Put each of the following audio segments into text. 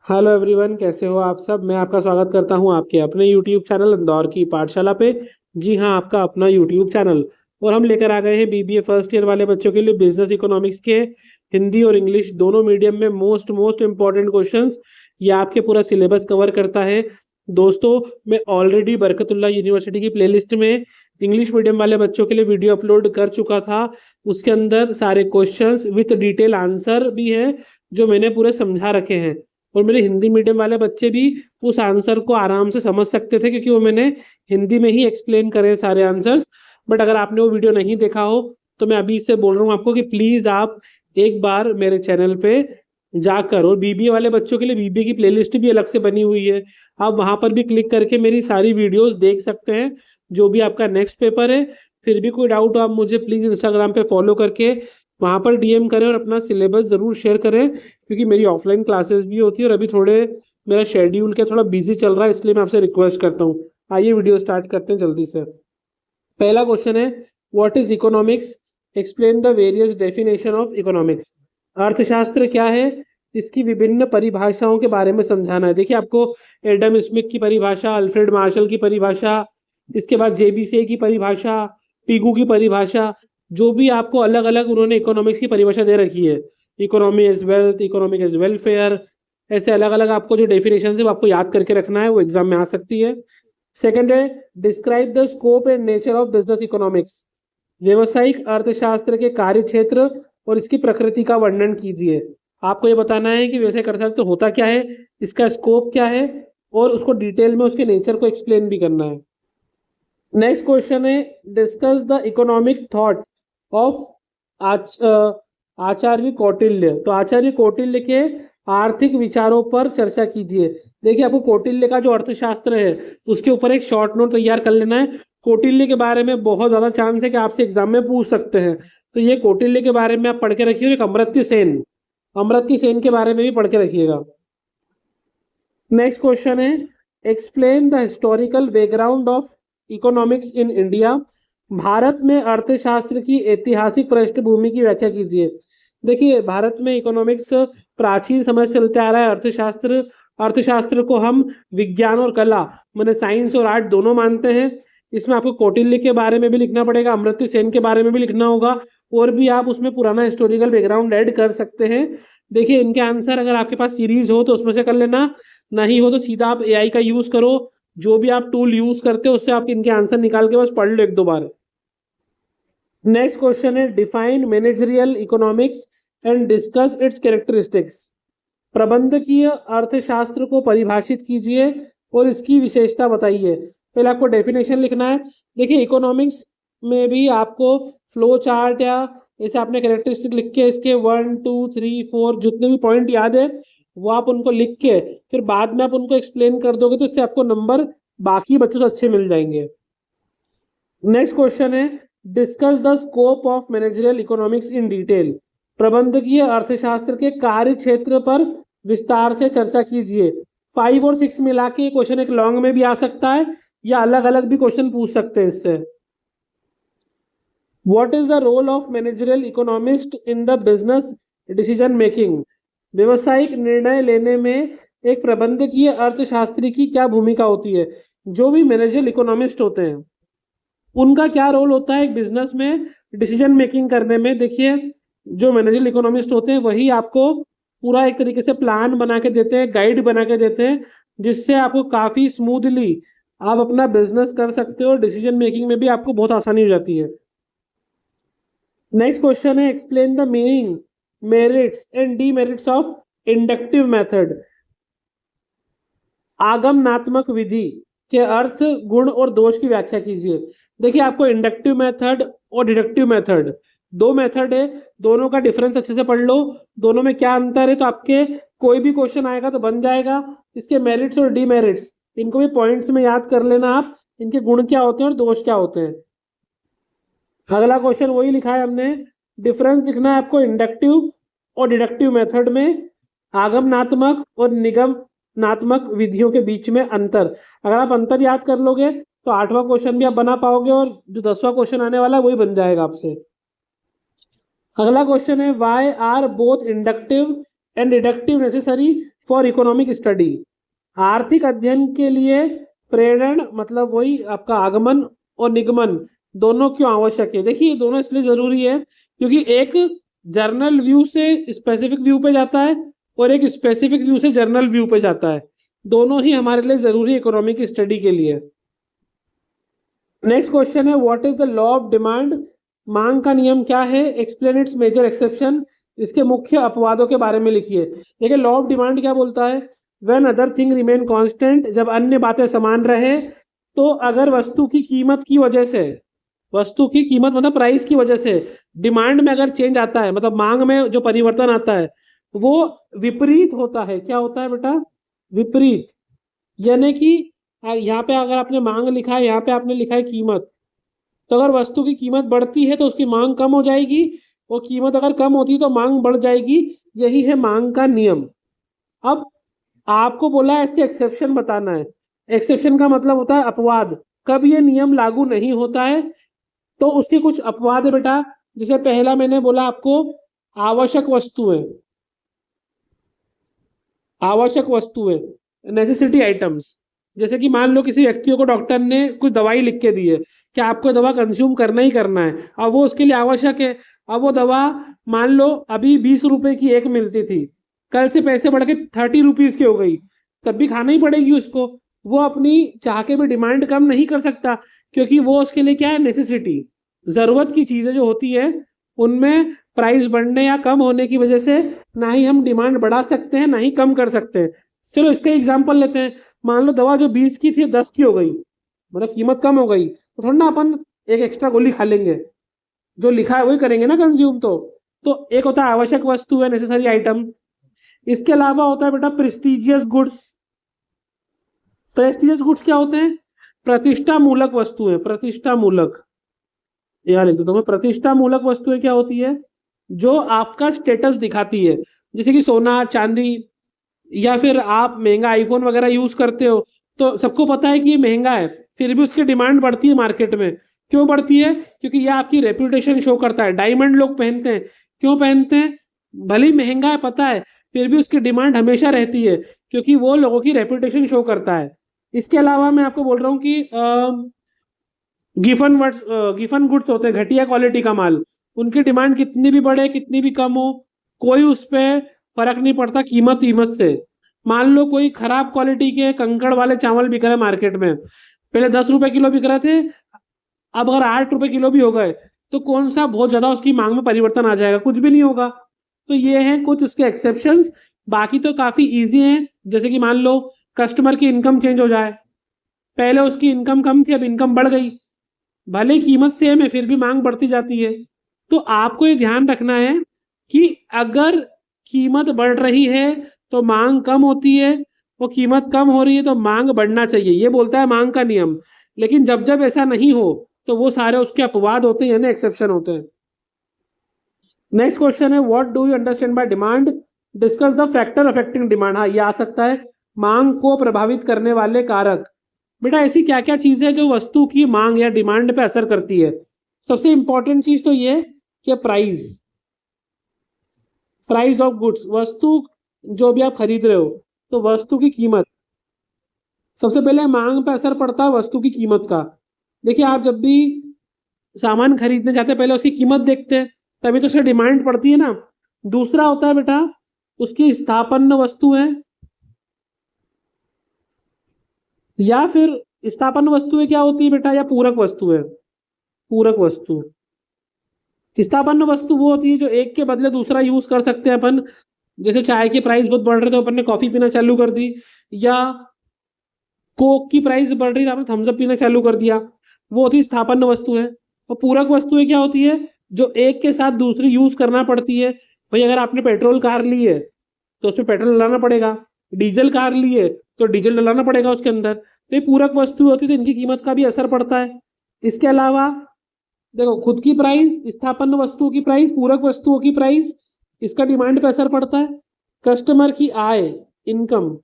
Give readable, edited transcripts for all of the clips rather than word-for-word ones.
Hello everyone, कैसे हो आप सब। मैं आपका स्वागत करता हूं आपके अपने यूट्यूब चैनल इंदौर की पाठशाला पे। जी हाँ, आपका अपना यूट्यूब चैनल। और हम लेकर आ गए हैं बीबीए फर्स्ट ईयर वाले बच्चों के लिए बिजनेस इकोनॉमिक्स के हिंदी और इंग्लिश दोनों मीडियम में मोस्ट मोस्ट इंपॉर्टेंट क्वेश्चंस। ये आपके पूरा सिलेबस कवर करता है। दोस्तों, मैं ऑलरेडी बरकतुल्लाह यूनिवर्सिटी की प्लेलिस्ट में इंग्लिश मीडियम वाले बच्चों के लिए वीडियो अपलोड कर चुका था। उसके अंदर सारे क्वेश्चंस विथ डिटेल आंसर भी है, जो मैंने पूरे समझा रखे हैं। और मेरे हिंदी मीडियम वाले बच्चे भी उस आंसर को आराम से समझ सकते थे, क्योंकि वो मैंने हिंदी में ही एक्सप्लेन करे सारे आंसर्स। बट अगर आपने वो वीडियो नहीं देखा हो तो मैं अभी से बोल रहा हूँ आपको कि प्लीज आप एक बार मेरे चैनल पे जाकर, और बीबीए वाले बच्चों के लिए बीबीए की प्लेलिस्ट भी अलग से बनी हुई है, आप वहां पर भी क्लिक करके मेरी सारी वीडियोस देख सकते हैं, जो भी आपका नेक्स्ट पेपर है। फिर भी कोई डाउट हो आप मुझे प्लीज इंस्टाग्राम पे फॉलो करके वहां पर डीएम करें और अपना सिलेबस जरूर शेयर करें, क्योंकि मेरी ऑफलाइन क्लासेस भी होती है और अभी थोड़े मेरा शेड्यूल क्या थोड़ा बिजी चल रहा है, इसलिए मैं आपसे रिक्वेस्ट करता हूँ। आइए वीडियो स्टार्ट करते हैं जल्दी से। पहला क्वेश्चन है, what is economics, explain the various definition of economics. अर्थशास्त्र क्या है, इसकी विभिन्न परिभाषाओं के बारे में समझाना है। देखिए, आपको एडम स्मिथ की परिभाषा, अल्फ्रेड मार्शल की परिभाषा, इसके बाद जेबीसे की परिभाषा, पिगू की परिभाषा, जो भी आपको अलग अलग उन्होंने इकोनॉमिक्स की परिभाषा दे रखी है, economy is wealth, economic is welfare, ऐसे अलग अलग आपको जो डेफिनेशन है वो आपको याद करके रखना है, वो एग्जाम में आ सकती है। सेकंड है, describe the scope and nature of business economics. व्यवसायिक अर्थशास्त्र के कार्य क्षेत्र और इसकी प्रकृति का वर्णन कीजिए। आपको ये बताना है कि व्यवसायिक अर्थशास्त्र होता क्या है, इसका स्कोप क्या है, और उसको डिटेल में उसके नेचर को एक्सप्लेन भी करना है। नेक्स्ट क्वेश्चन है, discuss the economic thought of Acharya Kautilya. तो आचार्य कौटिल्य के आर्थिक विचारों पर चर्चा कीजिए। देखिए, आपको कौटिल्य का जो अर्थशास्त्र है उसके ऊपर एक शॉर्ट नोट तैयार कर लेना है। कौटिल्य के बारे में बहुत ज्यादा चांस है कि आपसे एग्जाम में पूछ सकते हैं, तो ये कौटिल्य के बारे में आप पढ़ के रखिए। और एक अमर्त्य सेन के बारे में भी पढ़ के रखिएगा। नेक्स्ट क्वेश्चन है, explain the historical background of economics in India. Bharat में अर्थशास्त्र की ऐतिहासिक पृष्ठभूमि की व्याख्या कीजिए। देखिए, भारत में इकोनॉमिक्स प्राचीन समय से चलते आ रहा है। अर्थशास्त्र को हम विज्ञान और कला, माने साइंस और आर्ट दोनों मानते हैं। इसमें आपको कौटिल्य के बारे में भी लिखना पड़ेगा, अमर्त्य सेन के बारे में भी लिखना होगा, और भी आप उसमें पुराना हिस्टोरिकल बैकग्राउंड ऐड कर सकते हैं। देखिए, इनके आंसर अगर आपके पास सीरीज हो तो उसमें से कर लेना, नहीं हो तो सीधा आप एआई का यूज करो। जो भी आप टूल यूज करते हो उससे आप इनके आंसर निकाल के बस पढ़ लो एक दो बार। नेक्स्ट क्वेश्चन है, define managerial economics and discuss it's characteristics. प्रबंधकीय अर्थशास्त्र को परिभाषित कीजिए और इसकी विशेषता बताइए। पहले आपको डेफिनेशन लिखना है। देखिए, इकोनॉमिक्स में भी आपको फ्लो चार्ट या जैसे आपने कैरेक्टरिस्टिक लिख के इसके 1 2 3 4 जितने भी पॉइंट याद है वो आप उनको लिख के फिर बाद में आप उनको एक्सप्लेन कर दोगे, तो इससे आपको नंबर बाकी बच्चों से अच्छे मिल जाएंगे। नेक्स्ट क्वेश्चन है, discuss the scope of managerial economics in detail. प्रबंधकीय अर्थशास्त्र के कार्य क्षेत्र पर विस्तार से चर्चा कीजिए। 5 और 6 मिला के क्वेश्चन एक लॉन्ग में भी आ सकता है, या अलग अलग भी क्वेश्चन पूछ सकते हैं इससे। What is the role of managerial economist in the business decision making. व्यवसायिक निर्णय लेने में एक प्रबंधकीय अर्थशास्त्री की क्या भूमिका होती है। जो भी मैनेजरियल इकोनॉमिस्ट होते हैं उनका क्या रोल होता है एक बिजनेस में डिसीजन मेकिंग करने में। देखिए, जो मैनेजरियल इकोनॉमिस्ट होते हैं वही आपको पूरा एक तरीके से प्लान बना के देते हैं, गाइड बना के देते हैं, जिससे आपको काफी स्मूथली आप अपना बिजनेस कर सकते हो। डिसीजन मेकिंग में भी आपको बहुत आसानी हो जाती है। नेक्स्ट क्वेश्चन है, explain the meaning, merits and demerits of inductive method. आगमनात्मक विधि के अर्थ, गुण और दोष की व्याख्या कीजिए। देखिए, आपको इंडक्टिव मेथड और डिडक्टिव मेथड दो मेथड है, दोनों का डिफरेंस अच्छे से पढ़ लो। दोनों में क्या अंतर है तो आपके कोई भी क्वेश्चन आएगा तो बन जाएगा। इसके मेरिट्स और डीमेरिट्स इनको भी पॉइंट्स में याद कर लेना आप, इनके गुण क्या होते हैं और दोष क्या होते हैं। अगला क्वेश्चन वही लिखा है हमने, डिफरेंस लिखना है आपको इंडक्टिव और डिडक्टिव मेथड में, आगमनात्मक और निगमनात्मक विधियों के बीच में अंतर। अगर आप अंतर याद कर लोगे तो 8वां क्वेश्चन भी आप बना पाओगे, और जो 10वां क्वेश्चन आने वाला है वही बन जाएगा आपसे। अगला क्वेश्चन है, why are both inductive and deductive necessary for economic study. आर्थिक अध्ययन के लिए प्रेरण मतलब वही आपका आगमन और निगमन दोनों क्यों आवश्यक है? देखिए ये दोनों इसलिए जरूरी है क्योंकि एक जर्नल व्यू से स्पेसिफिक व्यू पे जाता है और एक स्पेसिफिक व्यू से जर्नल व्यू पे जाता है। दोनों ही हमारे लिए जरूरी है इकोनॉमिक स्टडी के लिए। नेक्स्ट क्वेश्चन है what is the law of demand? मांग का नियम क्या है? Explain its major exception. इसके मुख्य अपवादों के बारे में लिखिए। देखिए लॉ ऑफ डिमांड क्या बोलता है? When other thing remain constant, जब अन्य बातें समान रहे, तो अगर वस्तु की कीमत की वजह से, वस्तु की कीमत मतलब प्राइस की वजह से डिमांड में अगर चेंज आता है, मतलब मांग में जो परिवर्तन आता है वो विपरीत होता है। क्या होता है बेटा? विपरीत। यानी कि यहाँ पे अगर आपने मांग लिखा है, यहाँ पे आपने लिखा है कीमत, तो अगर वस्तु की कीमत बढ़ती है तो उसकी मांग कम हो जाएगी, और कीमत अगर कम होती है तो मांग बढ़ जाएगी। यही है मांग का नियम। अब आपको बोला है इसके एक्सेप्शन बताना है। एक्सेप्शन का मतलब होता है अपवाद, कब ये नियम लागू नहीं होता है। तो उसके कुछ अपवाद है बेटा। जैसे पहला मैंने बोला आपको आवश्यक वस्तुएं, आवश्यक वस्तुएं नेसेसिटी आइटम्स। जैसे कि मान लो किसी व्यक्ति को डॉक्टर ने कुछ दवाई लिख के दी है कि आपको दवा कंज्यूम करना ही करना है, अब वो उसके लिए आवश्यक है। अब वो दवा मान लो अभी 20 रुपए की एक मिलती थी, कल से पैसे बढ़ के 30 रुपीज की हो गई, तब भी खाना ही पड़ेगी उसको। वो अपनी चाह के भी डिमांड कम नहीं कर सकता क्योंकि वो उसके लिए क्या है, नेसेसिटी, जरूरत की चीजें जो होती है उनमें प्राइस बढ़ने या कम होने की वजह से ना ही हम डिमांड बढ़ा सकते हैं ना ही कम कर सकते हैं। चलो इसका एग्जाम्पल लेते हैं। मान लो दवा जो 20 की थी 10 की हो गई, मतलब कीमत कम हो गई, तो थोड़ा ना अपन एक एक्स्ट्रा गोली खा लेंगे, जो लिखा है वही करेंगे ना कंज्यूम। तो एक होता है आवश्यक वस्तु है, नेसेसरी आइटम। इसके अलावा होता है बेटा प्रेस्टिजियस गुड्स। प्रेस्टिजियस गुड्स क्या होते हैं? प्रतिष्ठा मूलक वस्तुएं। प्रतिष्ठा मूलक, यार लिख देता हूं मैं। प्रतिष्ठा मूलक वस्तुएं क्या होती है? जो आपका स्टेटस दिखाती है, जैसे कि सोना चांदी, या फिर आप महंगा आईफोन वगैरह यूज करते हो, तो सबको पता है कि ये महंगा है, फिर भी उसकी डिमांड बढ़ती है मार्केट में। क्यों बढ़ती है? क्योंकि ये आपकी रेपुटेशन शो करता है। डायमंड लोग पहनते हैं, क्यों पहनते हैं? भले ही महंगा है पता है, फिर भी उसकी डिमांड हमेशा रहती है क्योंकि वो लोगों की रेपुटेशन शो करता है। इसके अलावा मैं आपको बोल रहा हूँ कि गिफन गुड्स होते हैं, घटिया क्वालिटी का माल, उनकी डिमांड कितनी भी बढ़े कितनी भी कम हो, कोई उस पर फर्क नहीं पड़ता कीमत कीमत से। मान लो कोई खराब क्वालिटी के कंकड़ वाले चावल बिक रहे मार्केट में, पहले 10 रुपए किलो बिक रहे थे, अब अगर 8 रुपए किलो भी हो गए, तो कौन सा बहुत ज्यादा उसकी मांग में परिवर्तन आ जाएगा? कुछ भी नहीं होगा। तो ये हैं कुछ उसके एक्सेप्शंस। बाकी तो काफी इजी हैं। जैसे कि मान लो कस्टमर की इनकम चेंज हो जाए, पहले उसकी इनकम कम थी अब इनकम बढ़ गई, भले ही कीमत सेम है फिर भी मांग बढ़ती जाती है। तो आपको ये ध्यान रखना है कि अगर कीमत बढ़ रही है तो मांग कम होती है, वो कीमत कम हो रही है तो मांग बढ़ना चाहिए, ये बोलता है मांग का नियम। लेकिन जब जब ऐसा नहीं हो तो वो सारे उसके अपवाद होते हैं यानी एक्सेप्शन होते हैं। नेक्स्ट क्वेश्चन है what do you understand by demand? Discuss the factor affecting demand. हाँ ये आ सकता है, मांग को प्रभावित करने वाले कारक। बेटा ऐसी क्या क्या चीजें जो वस्तु की मांग या डिमांड पे असर करती है? सबसे इंपॉर्टेंट चीज तो ये कि प्राइस, प्राइस ऑफ गुड्स, वस्तु जो भी आप खरीद रहे हो तो वस्तु की कीमत। सबसे पहले मांग पे असर पड़ता है वस्तु की कीमत का। देखिए आप जब भी सामान खरीदने जाते हैं पहले उसकी कीमत देखते हैं, तभी तो उसकी डिमांड पड़ती है ना। दूसरा होता है बेटा उसकी स्थापन्न वस्तु है, या फिर स्थापन्न वस्तुएं क्या होती है बेटा, या पूरक वस्तु है। पूरक वस्तु, स्थापन्न वस्तु वो होती है जो एक के बदले दूसरा यूज कर सकते हैं अपन। जैसे चाय की प्राइस बहुत बढ़ रही तो अपन ने कॉफी पीना चालू कर दी, या कोक की प्राइस बढ़ रही तो आपने थम्स अप पीना चालू कर दिया, वो होती है स्थापन्न वस्तु है। और पूरक वस्तुएं क्या होती है? जो एक के साथ दूसरी यूज करना पड़ती है। भाई अगर आपने पेट्रोल कार ली है तो उसमें पेट्रोल डलाना पड़ेगा, डीजल कार ली है तो डीजल डलाना पड़ेगा उसके अंदर। तो ये पूरक वस्तु होती है तो इनकी कीमत का भी असर पड़ता है। इसके अलावा देखो खुद की प्राइस, स्थापन्न वस्तुओं की प्राइस, पूरक वस्तुओं की प्राइस, इसका डिमांड पे असर पड़ता है। कस्टमर की आय, इनकम,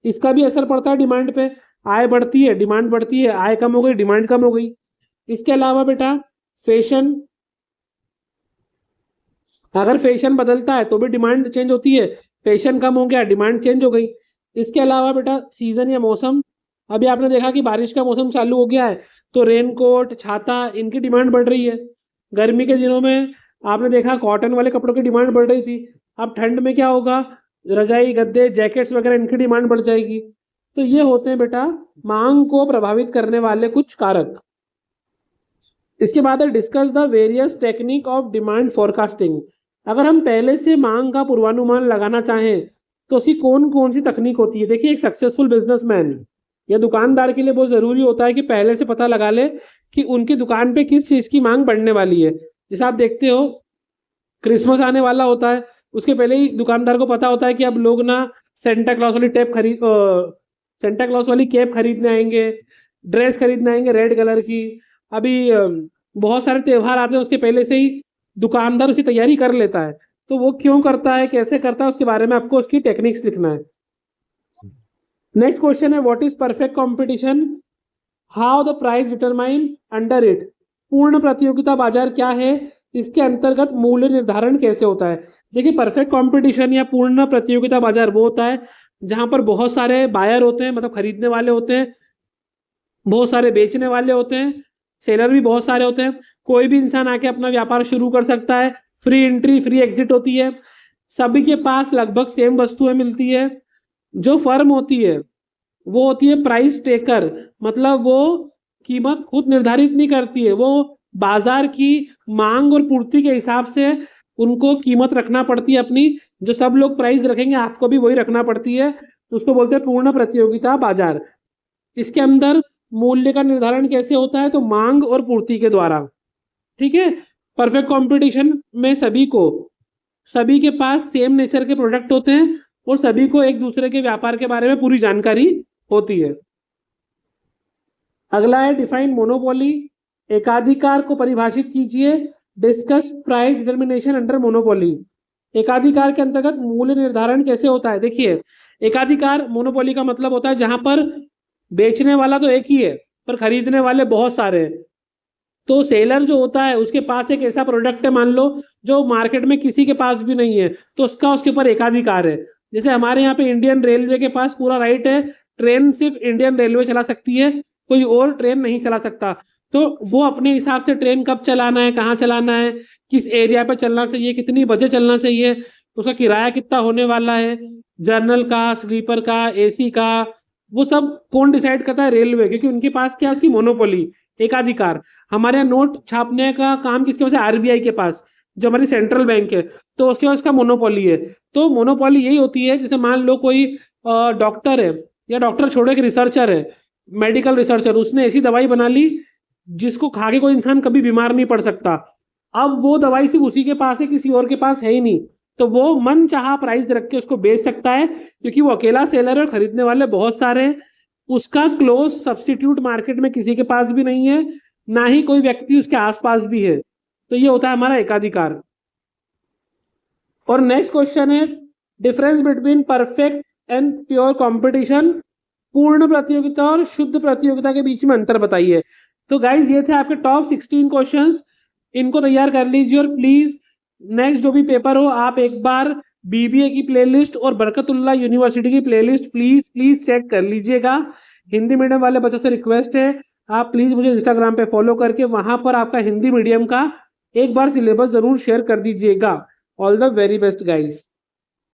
इसका भी असर पड़ता है डिमांड पे। आय बढ़ती है डिमांड बढ़ती है, आय कम हो गई डिमांड कम हो गई। इसके अलावा बेटा फैशन, अगर फैशन बदलता है तो भी डिमांड चेंज होती है, पेशेंट कम हो गया, डिमांड चेंज हो गई। इसके अलावा बेटा सीजन या मौसम, अभी आपने देखा कि बारिश का मौसम चालू हो गया है तो रेनकोट, छाता, इनकी डिमांड बढ़ रही है। गर्मी के दिनों में आपने देखा कॉटन वाले कपड़ों की डिमांड बढ़ रही थी। अब ठंड में क्या होगा, रजाई, गद्दे, जैकेट्स वगैरह इनकी डिमांड बढ़ जाएगी। तो ये होते हैं बेटा मांग को प्रभावित करने वाले कुछ कारक। इसके बाद है discuss the various technique of demand forecasting. अगर हम पहले से मांग का पूर्वानुमान लगाना चाहें तो उसकी कौन कौन सी तकनीक होती है। देखिए, एक सक्सेसफुल बिजनेसमैन या दुकानदार के लिए बहुत जरूरी होता है कि पहले से पता लगा ले कि उनकी दुकान पे किस चीज की मांग बढ़ने वाली है। जैसे आप देखते हो क्रिसमस आने वाला होता है, उसके पहले ही दुकानदार को पता होता है कि अब लोग ना सेंटा क्लॉज वाली सेंटा क्लॉज वाली कैप खरीदने आएंगे, ड्रेस खरीदने आएंगे रेड कलर की। अभी बहुत सारे त्योहार आते हैं, उसके पहले से ही दुकानदार उसकी तैयारी कर लेता है। तो वो क्यों करता है, कैसे करता है, उसके बारे में आपको उसकी टेक्निक्स लिखना है। नेक्स्ट क्वेश्चन है what is perfect competition, how the price determine under it. पूर्ण प्रतियोगिता बाजार क्या है, इसके अंतर्गत मूल्य निर्धारण कैसे होता है। देखिए, परफेक्ट कंपटीशन या पूर्ण प्रतियोगिता बाजार वो होता है जहां पर बहुत सारे बायर होते हैं, मतलब खरीदने वाले होते हैं, बहुत सारे बेचने वाले होते हैं, सेलर भी बहुत सारे होते हैं। कोई भी इंसान आके अपना व्यापार शुरू कर सकता है, फ्री एंट्री फ्री एग्जिट होती है, सभी के पास लगभग सेम वस्तुएं मिलती है। जो फर्म होती है वो होती है प्राइस टेकर, मतलब वो कीमत खुद निर्धारित नहीं करती है, वो बाजार की मांग और पूर्ति के हिसाब से उनको कीमत रखना पड़ती है अपनी। जो सब लोग प्राइस रखेंगे आपको भी वही रखना पड़ती है, तो उसको बोलते हैं पूर्ण प्रतियोगिता बाजार। इसके अंदर मूल्य का निर्धारण कैसे होता है, तो मांग और पूर्ति के द्वारा। ठीक है, परफेक्ट कंपटीशन में सभी के पास सेम नेचर के प्रोडक्ट होते हैं और सभी को एक दूसरे के व्यापार के बारे में पूरी जानकारी होती है। अगला है डिफाइन मोनोपोली, एकाधिकार को परिभाषित कीजिए। Discuss price determination under monopoly. एकाधिकार के अंतर्गत मूल्य निर्धारण कैसे होता है। देखिए, एकाधिकार मोनोपोली का मतलब होता है जहां पर बेचने वाला तो एक ही है पर खरीदने वाले बहुत सारे हैं। तो सेलर जो होता है उसके पास एक ऐसा प्रोडक्ट है मान लो जो मार्केट में किसी के पास भी नहीं है, तो उसके ऊपर एकाधिकार है। जैसे हमारे यहाँ पे इंडियन रेलवे के पास पूरा राइट है, ट्रेन सिर्फ इंडियन रेलवे चला सकती है, कोई और ट्रेन नहीं चला सकता। तो वो अपने हिसाब से ट्रेन कब चलाना है, कहाँ चलाना है, किस एरिया पे चलना चाहिए, कितनी बजे चलना चाहिए, उसका किराया कितना होने वाला है, जर्नल का, स्लीपर का, एसी का, वो सब कौन डिसाइड करता है, रेलवे, क्योंकि उनके पास क्या है, उसकी मोनोपोली, एकाधिकार। हमारे यहाँ नोट छापने का काम किसके पास है, आरबीआई के पास, जो हमारी सेंट्रल बैंक है, तो उसके पास का मोनोपोली है। तो मोनोपोली यही होती है, जैसे मान लो कोई डॉक्टर है या डॉक्टर छोड़ो एक रिसर्चर है, मेडिकल रिसर्चर, उसने ऐसी दवाई बना ली जिसको खा के कोई इंसान कभी बीमार नहीं पड़ सकता। अब वो दवाई सिर्फ उसी के पास है, किसी और के पास है ही नहीं, तो वो मन चाहा प्राइस रख के उसको बेच सकता है, क्योंकि वो अकेला सेलर है और खरीदने वाले बहुत सारे हैं। उसका क्लोज सब्स्टिट्यूट मार्केट में किसी के पास भी नहीं है, ना ही कोई व्यक्ति उसके आसपास भी है। तो ये होता है हमारा एकाधिकार। और नेक्स्ट क्वेश्चन है difference between perfect and pure competition. पूर्ण प्रतियोगिता और शुद्ध प्रतियोगिता के बीच में अंतर बताइए। तो गाइज ये थे आपके टॉप 16 क्वेश्चंस, इनको तैयार कर लीजिए और प्लीज नेक्स्ट जो भी पेपर हो आप एक बार बीबीए की प्लेलिस्ट और बरकतुल्लाह यूनिवर्सिटी की प्लेलिस्ट प्लीज प्लीज चेक कर लीजिएगा। हिंदी मीडियम वाले बच्चों से रिक्वेस्ट है आप प्लीज मुझे इंस्टाग्राम पे फॉलो करके वहां पर आपका हिंदी मीडियम का एक बार सिलेबस जरूर शेयर कर दीजिएगा। All the very best guys.